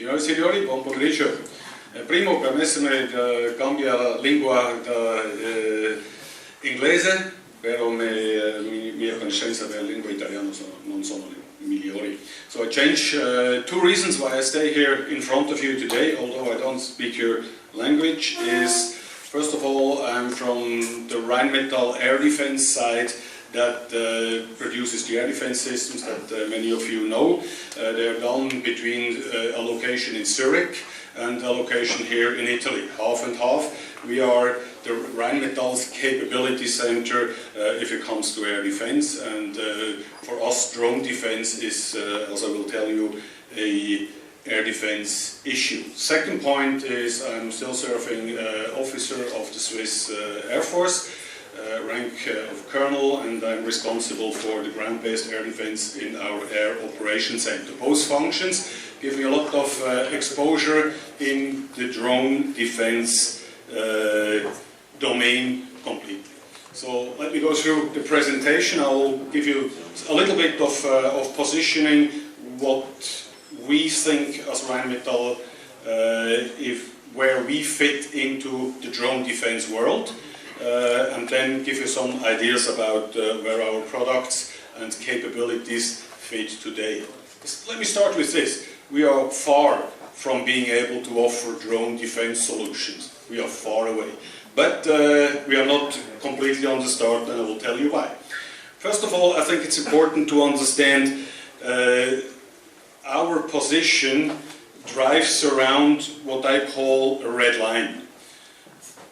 Signore e signori, buon pomeriggio. Primo, permettetemi di cambiare lingua inglese, però mia conoscenza della lingua italiana non sono le migliori. So I change two reasons why I stay here in front of you today, although I don't speak your language, is first of all I'm from the Rehinmetall air defense side that produces the air defense systems that many of you know. They are done between a location in Zurich and a location here in Italy, half and half. We are the Rehinmetall's capability center if it comes to air defense, and for us drone defense is, as I will tell you, a air defense issue. Second point is I'm still serving officer of the Swiss Air Force, rank of colonel, and I'm responsible for the ground-based air defense in our air operations center. Both functions give me a lot of exposure in the drone defense domain completely. So let me go through the presentation. I'll give you a little bit of positioning, what we think as Rehinmetall, where we fit into the drone defense world. And then give you some ideas about where our products and capabilities fit today. Let me start with this. We are far from being able to offer drone defense solutions. We are far away. But we are not completely on the start, and I will tell you why. First of all, I think it's important to understand our position drives around what I call a red line.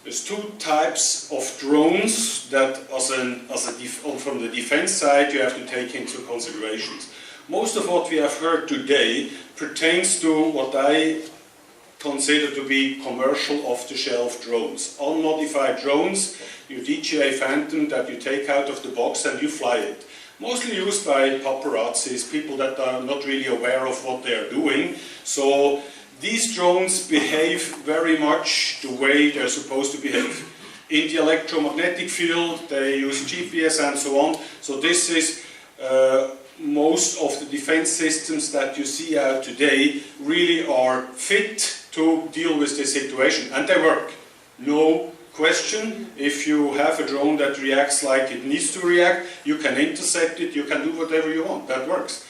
There's two types of drones that, from the defense side, you have to take into considerations. Most of what we have heard today pertains to what I consider to be commercial off-the-shelf drones. Unmodified drones, your DJI Phantom that you take out of the box and you fly it. Mostly used by paparazzis, people that are not really aware of what they are doing. So these drones behave very much the way they're supposed to behave. In the electromagnetic field, they use GPS and so on. So this is most of the defense systems that you see out today really are fit to deal with this situation. And they work. No question. If you have a drone that reacts like it needs to react, you can intercept it, you can do whatever you want. That works.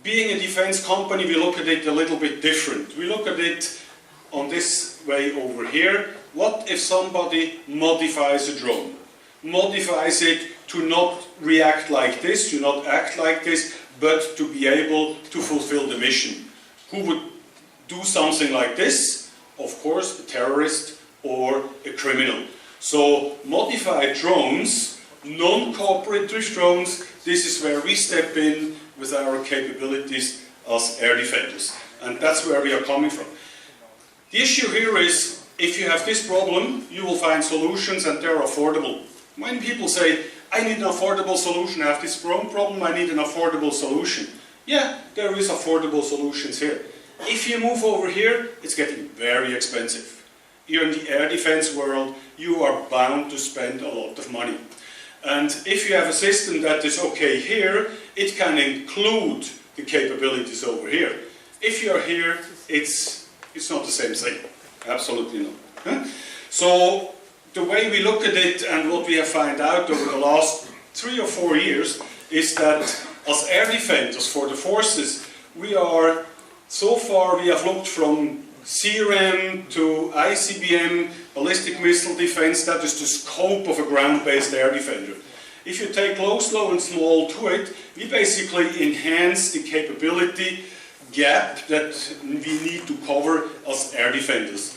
Being a defense company, we look at it a little bit different. We look at it on this way over here. What if somebody modifies a drone? Modifies it to not react like this, to not act like this, but to be able to fulfill the mission. Who would do something like this? Of course, a terrorist or a criminal. So modified drones, non-cooperative drones, this is where we step in with our capabilities as air defenders. And that's where we are coming from. The issue here is, if you have this problem, you will find solutions and they're affordable. When people say, I need an affordable solution, I have this drone problem, I need an affordable solution. Yeah, there is affordable solutions here. If you move over here, it's getting very expensive. Here in the air defense world, you are bound to spend a lot of money. And if you have a system that is okay here, it can include the capabilities over here. If you're here, it's not the same thing. Absolutely not. Huh? So the way we look at it and what we have found out over the last 3 or 4 years is that as air defenders for the forces, we have looked from CRM to ICBM, ballistic missile defense. That is the scope of a ground-based air defender. If you take low, slow and small to it, we basically enhance the capability gap that we need to cover as air defenders.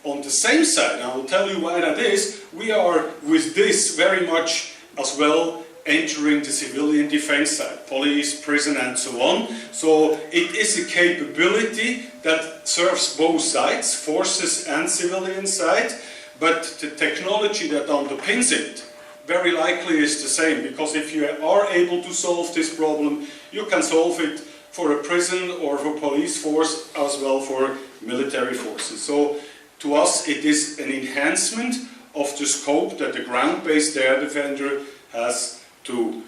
On the same side, I will tell you why that is, we are with this very much as well entering the civilian defense side, police, prison and so on. So it is a capability that serves both sides, forces and civilian side, but the technology that underpins it very likely is the same, because if you are able to solve this problem, you can solve it for a prison or for police force as well for military forces. So to us it is an enhancement of the scope that the ground-based air defender has to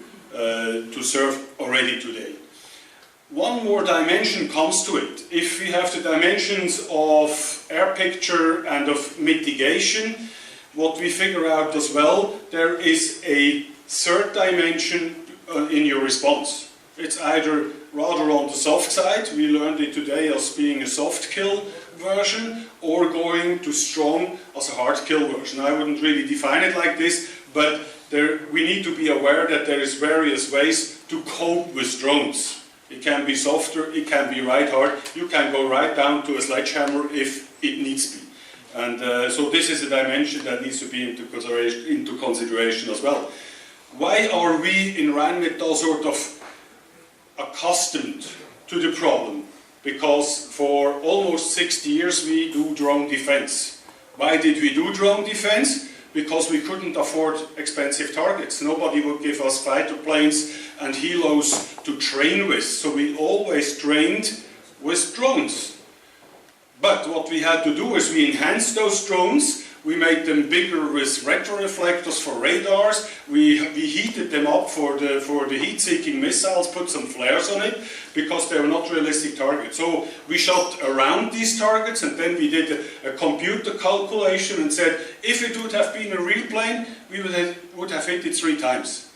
serve already today. one more dimension comes to it. If we have the dimensions of air picture and of mitigation, what we figure out as well, there is a third dimension in your response. It's either rather on the soft side, we learned it today as being a soft kill version, or going to strong as a hard kill version. I wouldn't really define it like this, but we need to be aware that there is various ways to cope with drones. It can be softer, it can be right hard, you can go right down to a sledgehammer if it needs to be. And so this is a dimension that needs to be into consideration as well. Why are we in Rehinmetall sort of accustomed to the problem? Because for almost 60 years we do drone defense. Why did we do drone defense? Because we couldn't afford expensive targets. Nobody would give us fighter planes and helos to train with, so we always trained with drones. But what we had to do is we enhanced those drones, we made them bigger with retroreflectors for radars, we heated them up for the heat-seeking missiles, put some flares on it, because they were not realistic targets. So we shot around these targets, and then we did a computer calculation and said, if it would have been a real plane, we would have hit it 3 times.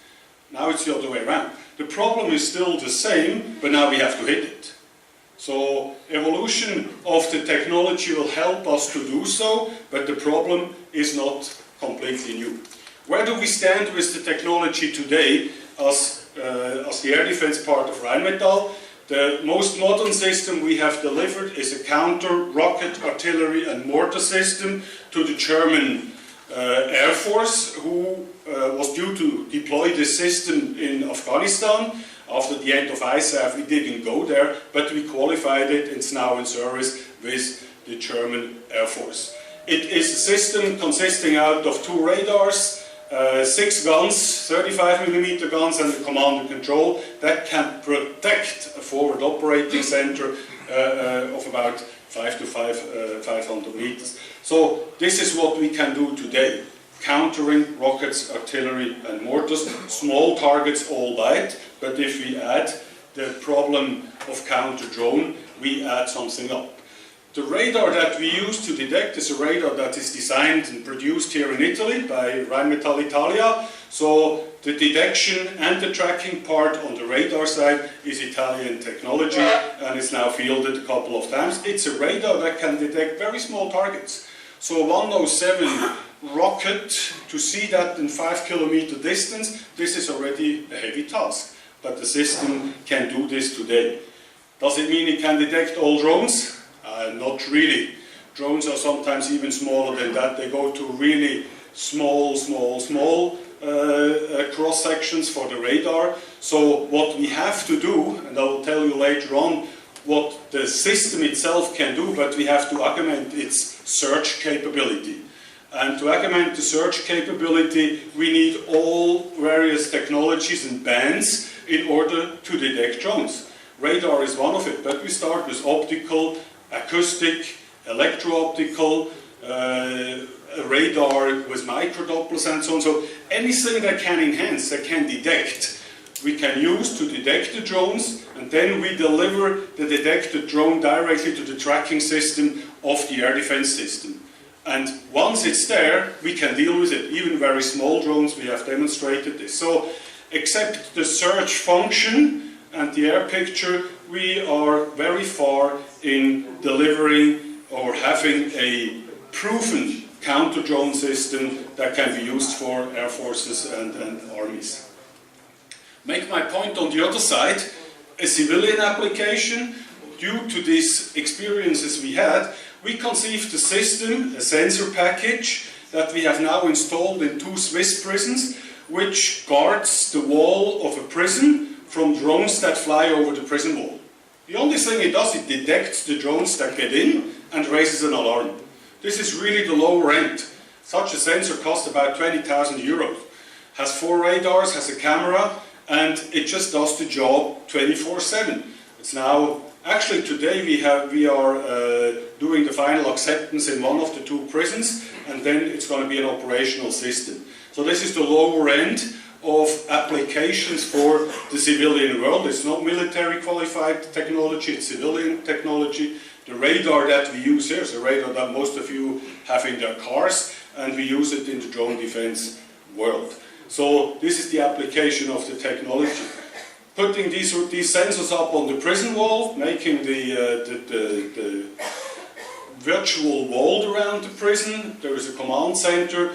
Now it's the other way around. The problem is still the same, but now we have to hit it. So evolution of the technology will help us to do so, but the problem is not completely new. Where do we stand with the technology today as the air defense part of Rehinmetall? The most modern system we have delivered is a counter rocket, artillery and mortar system to the German Air Force, who was due to deploy this system in Afghanistan. After the end of ISAF, we didn't go there, but we qualified it. It's now in service with the German Air Force. It is a system consisting out of 2 radars, 6 guns, 35mm guns, and a command and control that can protect a forward operating center of about 500 meters. So this is what we can do today. Countering rockets, artillery and mortars, small targets all light, but if we add the problem of counter-drone, we add something up. The radar that we use to detect is a radar that is designed and produced here in Italy by Rehinmetall Italia. So the detection and the tracking part on the radar side is Italian technology, and it's now fielded a couple of times. It's a radar that can detect very small targets. So a 107 rocket, to see that in 5-kilometer distance, this is already a heavy task. But the system can do this today. Does it mean it can detect all drones? Not really. Drones are sometimes even smaller than that. They go to really small cross sections for the radar. So what we have to do, and I will tell you later on what the system itself can do, but we have to augment its search capability. And to augment the search capability, we need all various technologies and bands in order to detect drones. Radar is one of it, but we start with optical, acoustic, electro-optical, radar with microdopplers and so on. So anything that can enhance, that can detect, we can use to detect the drones, and then we deliver the detected drone directly to the tracking system of the air defense system. And once it's there, we can deal with it. Even very small drones, we have demonstrated this. So, except the search function and the air picture, we are very far in delivering or having a proven counter-drone system that can be used for air forces and armies. Make my point on the other side, a civilian application. Due to these experiences we had, we conceived a system, a sensor package, that we have now installed in 2 Swiss prisons, which guards the wall of a prison from drones that fly over the prison wall. The only thing it does, it detects the drones that get in and raises an alarm. This is really the lower end. Such a sensor costs about 20,000 euros. Has 4 radars, has a camera, and it just does the job 24/7. It's now, actually today we are doing the final acceptance in one of the 2 prisons, and then it's going to be an operational system. So this is the lower end of applications for the civilian world. It's not military qualified technology, it's civilian technology. The radar that we use here is a radar that most of you have in their cars, and we use it in the drone defense world. So this is the application of the technology. Putting these sensors up on the prison wall, making the virtual wall around the prison. There is a command center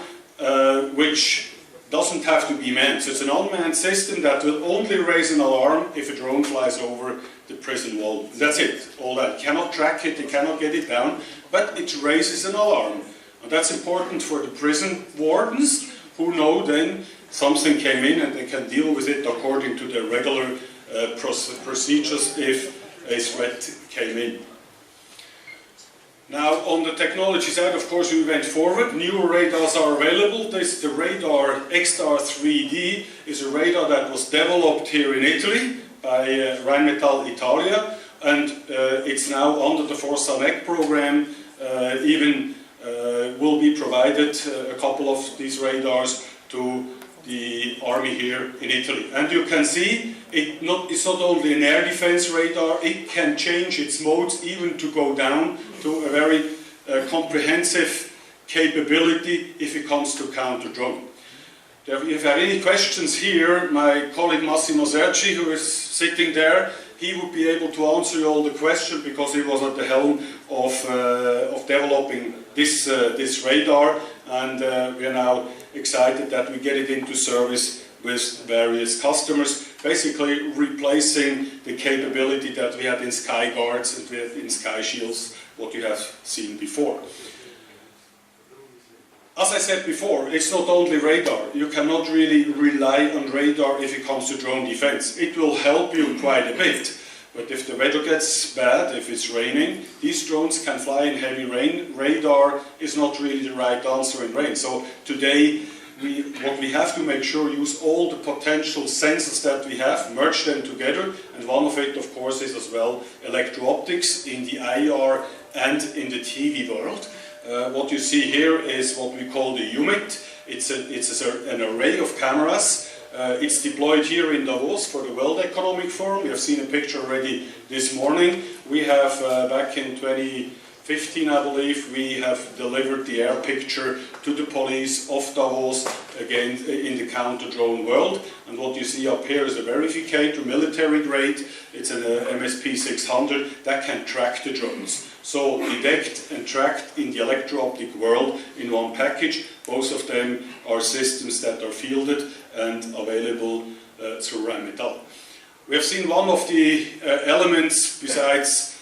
which doesn't have to be manned. So it's an unmanned system that will only raise an alarm if a drone flies over the prison wall. That's it. All that. You cannot track it, you cannot get it down, but it raises an alarm. And that's important for the prison wardens, who know then something came in and they can deal with it according to their regular procedures if a threat came in. Now, on the technology side, of course, we went forward. Newer radars are available. The radar X-Star 3D is a radar that was developed here in Italy by Rehinmetall Italia, and it's now under the Forza NEC program. Will be provided a couple of these radars to the army here in Italy. And you can see it's not only an air defense radar, it can change its modes even to go down to a very comprehensive capability if it comes to counter-drone. If you have any questions here, my colleague Massimo Serci, who is sitting there, he would be able to answer you all the questions because he was at the helm of developing this radar, and we are now excited that we get it into service with various customers, basically replacing the capability that we had in Sky Guards and we had in Sky Shields, what you have seen before. As I said before, it's not only radar. You cannot really rely on radar if it comes to drone defense. It will help you quite a bit, but if the weather gets bad, if it's raining, these drones can fly in heavy rain. Radar is not really the right answer in rain. So today, what we have to make sure, use all the potential sensors that we have, merge them together, and one of it, of course, is as well electro-optics in the IR and in the TV world. What you see here is what we call the UMIT. It's an array of cameras. It's deployed here in Davos for the World Economic Forum. We have seen a picture already this morning. We have, back in 2015, I believe, we have delivered the air picture to the police of Davos, again in the counter-drone world. And what you see up here is a verificator, military grade. It's an MSP 600 that can track the drones. So detect and track in the electro-optic world in one package. Both of them are systems that are fielded and available through Rehinmetall. We have seen one of the elements besides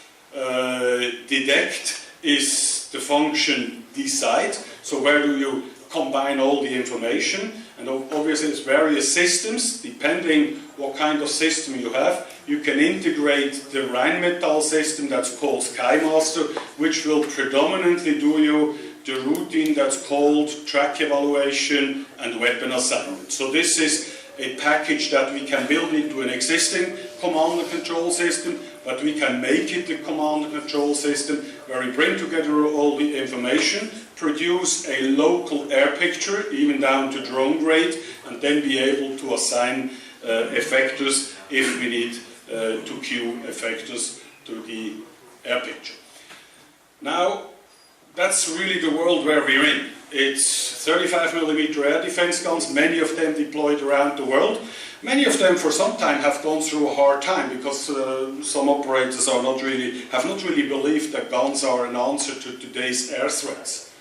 detect is the function decide. So where do you combine all the information? And obviously it's various systems. Depending what kind of system you have, you can integrate the Rehinmetall system that's called SkyMaster, which will predominantly do you the routine that's called track evaluation and weapon assignment. So this is a package that we can build into an existing command and control system, but we can make it a command and control system where we bring together all the information, produce a local air picture, even down to drone grade, and then be able to assign effectors if we need to cue effectors to the air picture. Now, that's really the world where we're in. It's 35mm air defense guns, many of them deployed around the world. Many of them for some time have gone through a hard time because some operators have not really believed that guns are an answer to today's air threats.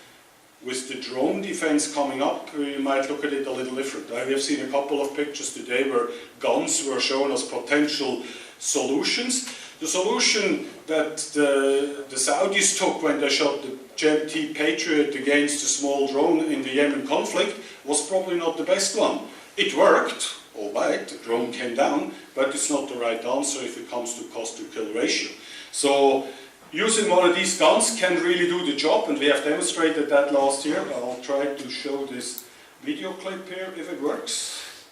With the drone defense coming up, we might look at it a little different. We have seen a couple of pictures today where guns were shown as potential solutions. The solution that the Saudis took when they shot the GMT Patriot against a small drone in the Yemen conflict was probably not the best one. It worked, albeit the drone came down, but it's not the right answer if it comes to cost-to-kill ratio. So using one of these guns can really do the job, and we have demonstrated that last year. I'll try to show this video clip here if it works.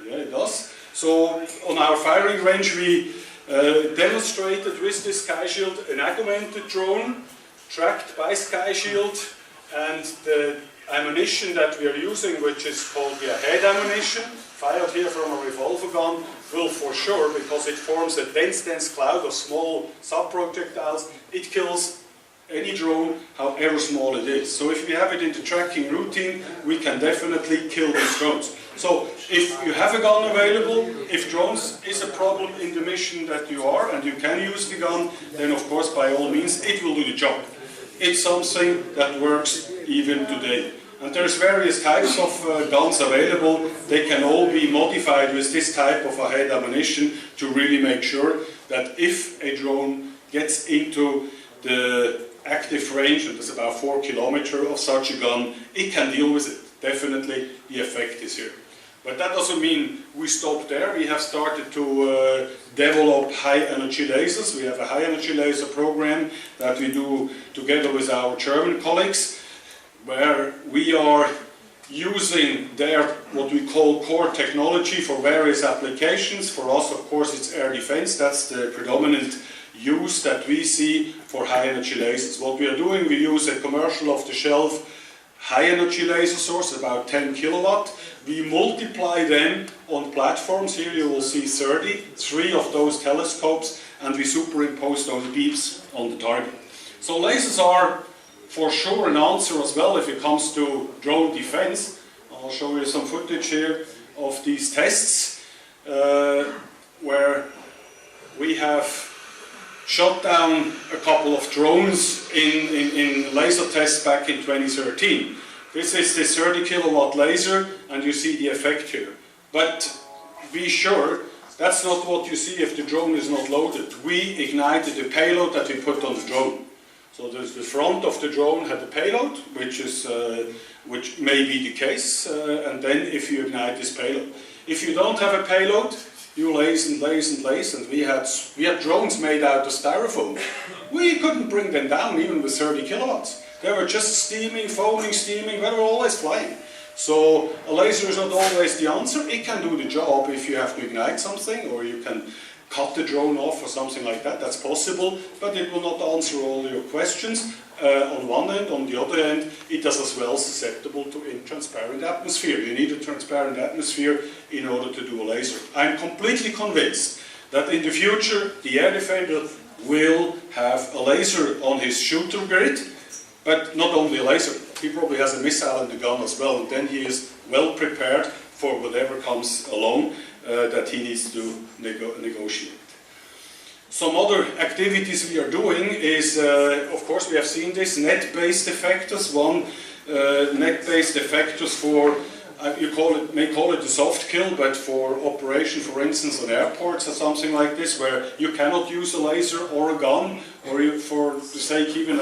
Yeah, it does. So on our firing range we demonstrated with the Sky Shield an augmented drone tracked by Sky Shield, and the ammunition that we are using, which is called the head ammunition, fired here from a revolver gun, will for sure, because it forms a dense cloud of small sub-projectiles, it kills any drone, however small it is. So if we have it in the tracking routine, we can definitely kill these drones. So if you have a gun available, if drones is a problem in the mission that you are, and you can use the gun, then of course by all means it will do the job. It's something that works even today. And there's various types of guns available. They can all be modified with this type of a head ammunition to really make sure that if a drone gets into the active range, and there's about 4 kilometers of such a gun, it can deal with it. Definitely the effect is here. But that doesn't mean we stop there. We have started to develop high energy lasers. We have a high energy laser program that we do together with our German colleagues, where we are using their, what we call core technology for various applications. For us, of course, it's air defense. That's the predominant use that we see for high energy lasers. What we are doing, we use a commercial off-the-shelf high energy laser source, about 10 kilowatt. We multiply them on platforms. Here you will see 3 of those telescopes, and we superimpose those beams on the target. So lasers are for sure an answer as well if it comes to drone defense. I'll show you some footage here of these tests where we have shot down a couple of drones in laser tests back in 2013. This is the 30 kilowatt laser, and you see the effect here. But be sure, that's not what you see if the drone is not loaded. We ignited the payload that we put on the drone. So there's the front of the drone had the payload, which may be the case, and then if you ignite this payload. If you don't have a payload, you laze and laze and laze, and we had drones made out of styrofoam. We couldn't bring them down even with 30 kilowatts. They were just steaming, foaming, steaming, they were always flying. So a laser is not always the answer. It can do the job if you have to ignite something, or you can cut the drone off or something like that. That's possible, but it will not answer all your questions. On one end, on the other end, it is as well susceptible to intransparent atmosphere. You need a transparent atmosphere in order to do a laser. I'm completely convinced that in the future the air defender will have a laser on his shooter grid, but not only a laser. He probably has a missile in the gun as well, and then he is well prepared for whatever comes along that he needs to negotiate. Some other activities we are doing is, of course, we have seen this, net-based effectors. One net-based effectors for, may call it a soft kill, but for operation, for instance, on airports or something like this, where you cannot use a laser or a gun, or for the sake even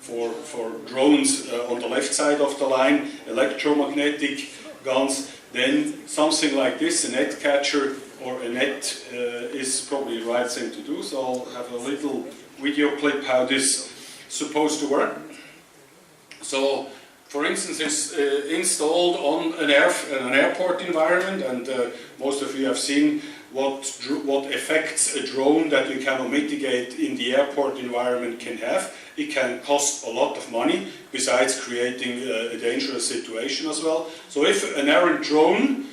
for drones on the left side of the line, electromagnetic guns, then something like this, a net catcher or a net is probably the right thing to do. So I'll have a little video clip how this is supposed to work. So, for instance, it's installed on an airport environment, and most of you have seen what effects a drone that you cannot mitigate in the airport environment can have. It can cost a lot of money, besides creating a dangerous situation as well. So if an errant drone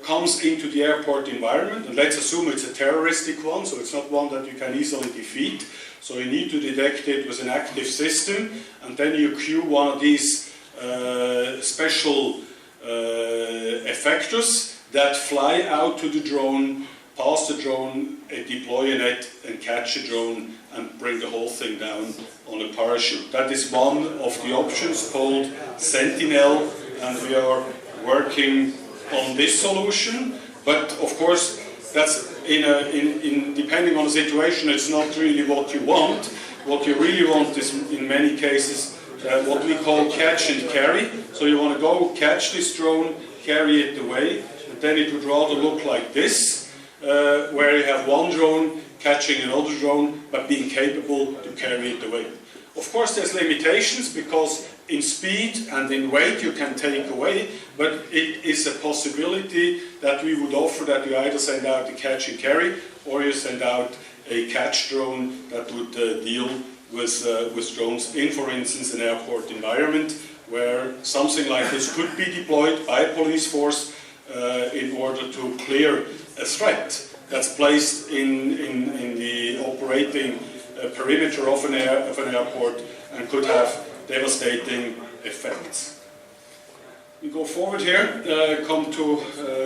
comes into the airport environment, and let's assume it's a terroristic one, so it's not one that you can easily defeat, so you need to detect it with an active system, and then you cue one of these special effectors that fly out to the drone, pass the drone, deploy a net, and catch a drone and bring the whole thing down on a parachute. That is one of the options called Sentinel, and we are working on this solution. But of course, that's depending on the situation, it's not really what you want. What you really want is, in many cases, what we call catch and carry. So you want to go catch this drone, carry it away, and then it would rather look like this, where you have one drone catching another drone, but being capable to carry it away. Of course, there's limitations, because in speed and in weight you can take away, but it is a possibility that we would offer, that you either send out a catch and carry, or you send out a catch drone that would deal with drones in, for instance, an airport environment. where something like this could be deployed by a police force in order to clear a threat that's placed in the operating perimeter of an airport and could have devastating effects. We go forward here, come to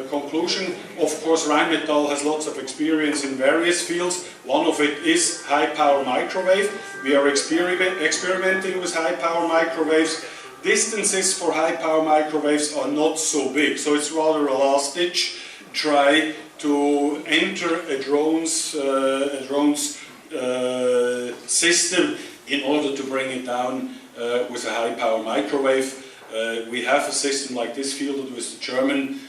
conclusion. Of course, Rehinmetall has lots of experience in various fields. One of it is high-power microwave. We are experimenting with high-power microwaves. Distances for high-power microwaves are not so big, so it's rather a last-ditch try to enter a drone's system in order to bring it down with a high-power microwave. We have a system like this fielded with the German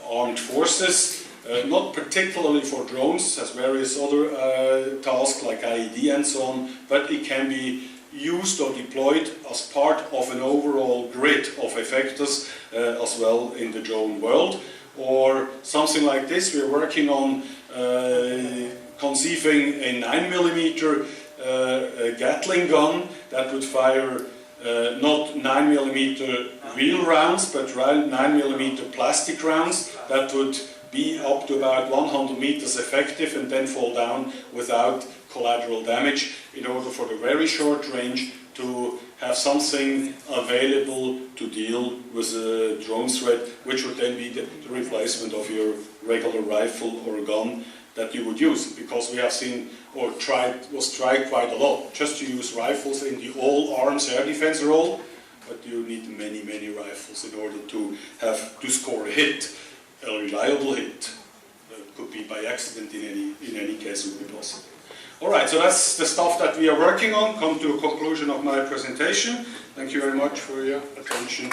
armed forces, not particularly for drones, has various other tasks like IED and so on, but it can be used or deployed as part of an overall grid of effectors as well in the drone world. Or something like this, we're working on conceiving a 9mm Gatling gun that would fire not 9mm real rounds, but 9mm plastic rounds that would be up to about 100 meters effective and then fall down without collateral damage, in order for the very short range to have something available to deal with a drone threat, which would then be the replacement of your regular rifle or gun that you would use, because we have seen or was tried quite a lot just to use rifles in the all-arms air defense role, but you need many rifles in order to score a hit, a reliable hit. Could be by accident in any case would be possible. All right, so that's the stuff that we are working on. Come to a conclusion of my presentation. Thank you very much for your attention.